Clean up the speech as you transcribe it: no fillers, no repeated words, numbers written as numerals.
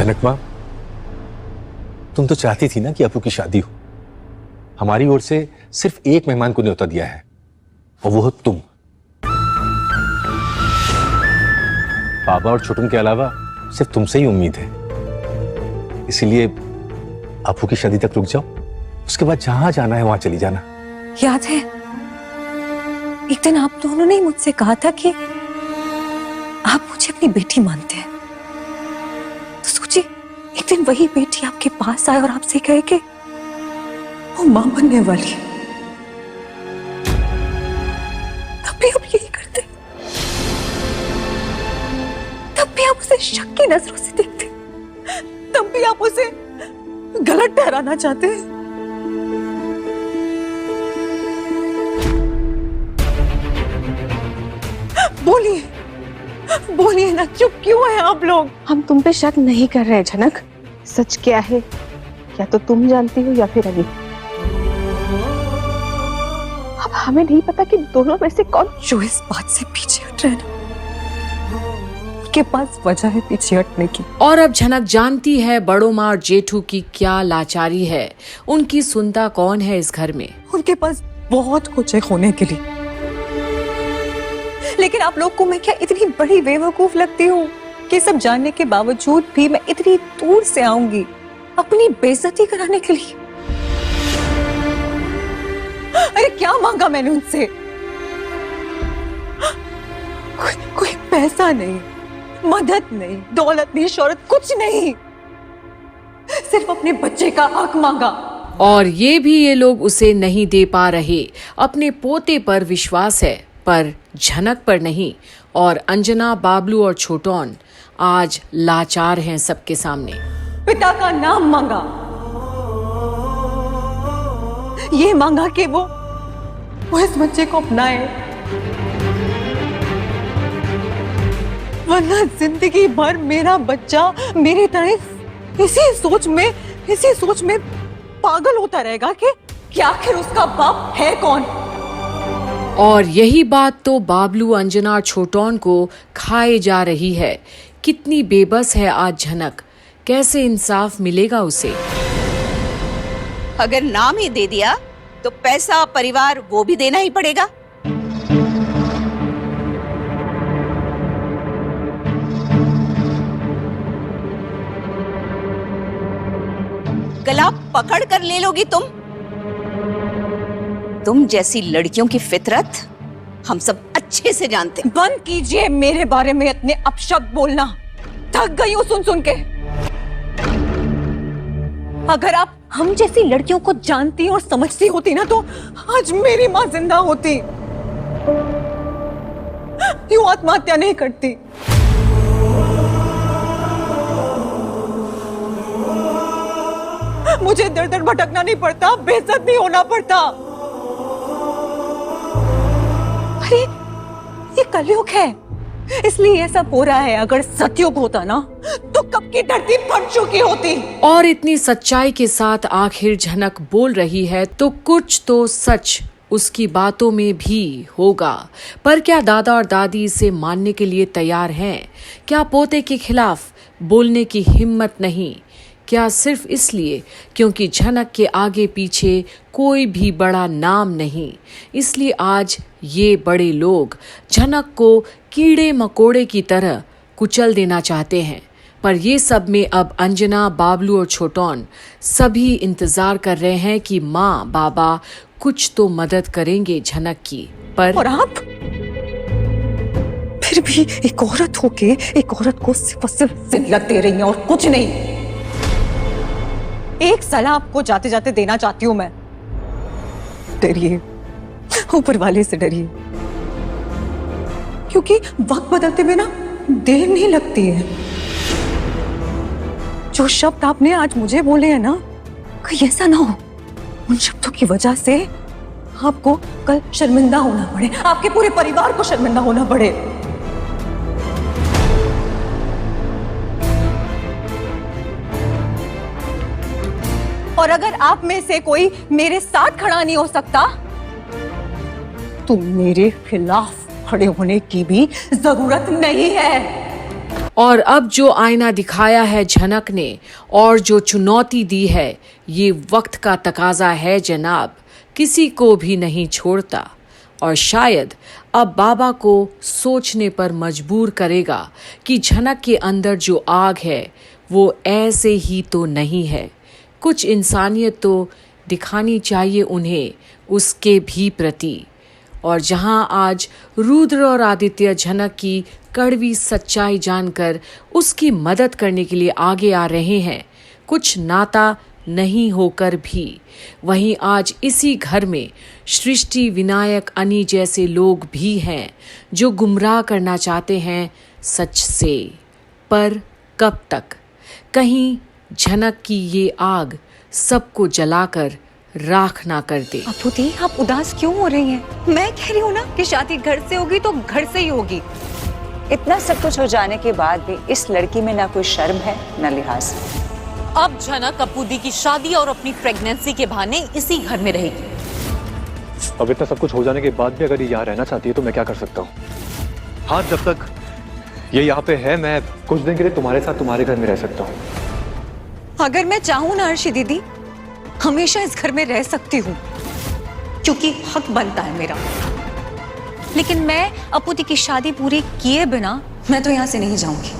जनक माँ, तुम तो चाहती थी ना कि अपू की शादी हो। हमारी ओर से सिर्फ एक मेहमान को न्योता दिया है और वो हो तुम। बाबा और छोटन के अलावा सिर्फ तुमसे ही उम्मीद है, इसीलिए अपू की शादी तक रुक जाओ, उसके बाद जहां जाना है वहां चली जाना। याद है एक दिन आप दोनों ने मुझसे कहा था कि आप मुझे अपनी बेटी मानते हैं। तो सोचिए एक दिन वही बेटी आपके पास आए और आपसे कहे कि वो मां बनने वाली है, तब भी आप यही करते, तब भी आप उसे शक की नजरों से देखते, तब भी आप उसे गलत ठहराना चाहते हैं। बोलिए बोलिए ना, चुप क्यों है आप लोग? हम तुम पे शक नहीं कर रहे जनक, सच क्या है या तो तुम जानती हो या फिर अभी। अब हमें नहीं पता कि दोनों में से कौन। जो इस बात से पीछे हट रहे हैं उनके पास वजह है पीछे हटने की। और अब झनक जानती है बड़ों माँ और जेठू की क्या लाचारी है, उनकी सुनता कौन है इस घर में। उनके पास बहुत कुछ है खोने के लिए, लेकिन आप लोग को मैं क्या इतनी बड़ी बेवकूफ लगती हूँ कि सब जानने के बावजूद भी मैं इतनी दूर से आऊंगी अपनी बेइज्जती कराने के लिए? अरे क्या मांगा मैंने उनसे? कोई पैसा नहीं, मदद नहीं, दौलत नहीं, शोहरत कुछ नहीं, सिर्फ अपने बच्चे का हक मांगा। और ये भी ये लोग उसे नहीं दे पा रहे। अपने पोते पर विश्वास है पर झनक पर नहीं। और अंजना, बाबलू और छोटौन आज लाचार हैं सबके सामने। पिता का नाम मांगा, ये मांगा कि वो इस बच्चे को अपनाए, वरना जिंदगी भर मेरा बच्चा मेरी तरह इसी सोच में पागल होता रहेगा कि आखिर उसका बाप है कौन। और यही बात तो बाबलू, अंजना और छोटौन को खाए जा रही है। कितनी बेबस है आज झनक, कैसे इंसाफ मिलेगा उसे? अगर नाम ही दे दिया तो पैसा, परिवार वो भी देना ही पड़ेगा। गला पकड़ कर ले लोगी तुम जैसी लड़कियों की फितरत हम सब अच्छे से जानते हैं। बंद कीजिए मेरे बारे में इतने अपशब्द बोलना, थक गई हूं सुन के। अगर आप हम जैसी लड़कियों को जानती और समझती होती ना तो आज मेरी मां जिंदा होती, यूं आत्महत्या नहीं करती। मुझे दर दर भटकना नहीं पड़ता, बेइज्जत नहीं होना पड़ता। अरे ये कलयुग है, इसलिए ऐसा हो रहा है। अगर सतयुग होता ना तो कब की धरती फट चुकी होती। और इतनी सच्चाई के साथ आखिर झनक बोल रही है तो कुछ तो सच उसकी बातों में भी होगा। पर क्या दादा और दादी इसे मानने के लिए तैयार हैं? क्या पोते के खिलाफ बोलने की हिम्मत नहीं? क्या सिर्फ इसलिए क्योंकि झनक के आगे पीछे कोई भी बड़ा नाम नहीं, इसलिए आज ये बड़े लोग झनक को कीड़े मकोड़े की तरह कुचल देना चाहते हैं? पर ये सब में अब अंजना, बाबलू और छोटौन सभी इंतजार कर रहे हैं कि माँ बाबा कुछ तो मदद करेंगे झनक की। पर और आप फिर भी एक औरत होके एक औरत को सिर्फ जिल्लत दे रही हैं और कुछ नहीं। एक सलाह आपको जाते जाते देना चाहती हूं मैं, डरिए, ऊपर वाले से डरिए, क्योंकि वक्त बदलते में ना देर नहीं लगती है। जो शब्द आपने आज मुझे बोले हैं ना, कहीं ऐसा ना हो उन शब्दों की वजह से आपको कल शर्मिंदा होना पड़े, आपके पूरे परिवार को शर्मिंदा होना पड़े। और अगर आप में से कोई मेरे साथ खड़ा नहीं हो सकता तो मेरे खिलाफ खड़े होने की भी जरूरत नहीं है। और अब जो आईना दिखाया है झनक ने और जो चुनौती दी है, ये वक्त का तकाजा है जनाब, किसी को भी नहीं छोड़ता। और शायद अब बाबा को सोचने पर मजबूर करेगा कि झनक के अंदर जो आग है वो ऐसे ही तो नहीं है, कुछ इंसानियत तो दिखानी चाहिए उन्हें उसके भी प्रति। और जहां आज रुद्र और आदित्य झनक की कड़वी सच्चाई जानकर उसकी मदद करने के लिए आगे आ रहे हैं, कुछ नाता नहीं होकर भी, वहीं आज इसी घर में सृष्टि, विनायक, अनी जैसे लोग भी हैं जो गुमराह करना चाहते हैं सच से। पर कब तक? कहीं झनक की ये आग सबको जलाकर राख ना कर दे। अपू दी, आप उदास क्यों हो रही हैं? मैं कह रही हूँ ना कि शादी घर से होगी तो घर से ही होगी। इतना सब कुछ हो जाने के बाद भी इस लड़की में ना कोई शर्म है न लिहाज। अब झनक अपू दी की शादी और अपनी प्रेगनेंसी के बहाने इसी घर में रहेगी। अब इतना सब कुछ हो जाने के बाद भी अगर ये यहाँ रहना चाहती है तो मैं क्या कर सकता हूँ? हाँ, जब तक ये यहाँ पे है मैं कुछ दिन के लिए तुम्हारे साथ तुम्हारे घर में रह सकता हूँ। अगर मैं चाहूँ ना अर्शी दीदी, हमेशा इस घर में रह सकती हूँ, क्योंकि हक बनता है मेरा। लेकिन मैं अपू दी की शादी पूरी किए बिना मैं तो यहाँ से नहीं जाऊंगी।